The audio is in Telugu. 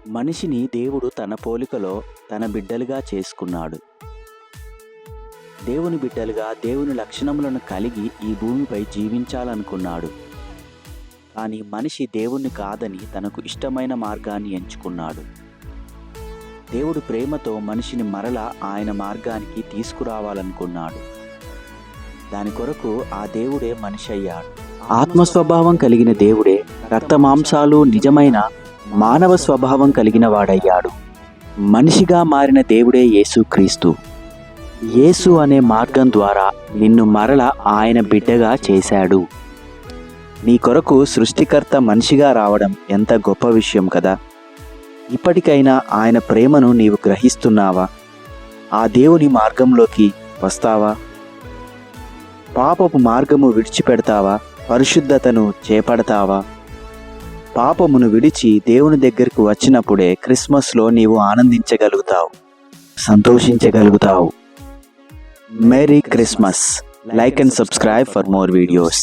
మనిషిని దేవుడు తన పోలికలో తన బిడ్డలుగా చేసుకున్నాడు. దేవుని బిడ్డలుగా దేవుని లక్షణములను కలిగి ఈ భూమిపై జీవించాలనుకున్నాడు. కానీ మనిషి దేవుణ్ణి కాదని తనకు ఇష్టమైన మార్గాన్ని ఎంచుకున్నాడు. దేవుడు ప్రేమతో మనిషిని మరలా ఆయన మార్గానికి తీసుకురావాలనుకున్నాడు. దాని కొరకు ఆ దేవుడే మనిషి అయ్యాడు. ఆత్మస్వభావం కలిగిన దేవుడే రక్తమాంసాలు నిజమైన మానవ స్వభావం కలిగిన వాడయ్యాడు. మనిషిగా మారిన దేవుడే యేసుక్రీస్తు. యేసు అనే మార్గం ద్వారా నిన్ను మరల ఆయన బిడ్డగా చేశాడు. నీ కొరకు సృష్టికర్త మనిషిగా రావడం ఎంత గొప్ప విషయం కదా. ఇప్పటికైనా ఆయన ప్రేమను నీవు గ్రహిస్తున్నావా? ఆ దేవుని మార్గంలోకి వస్తావా? పాపపు మార్గము విడిచిపెడతావా? పరిశుద్ధతను చేపడతావా? పాపమును విడిచి దేవుని దగ్గరకు వచ్చినప్పుడే క్రిస్మస్లో నీవు ఆనందించగలుగుతావు, సంతోషించగలుగుతావు. Merry Christmas. Like and subscribe for more videos.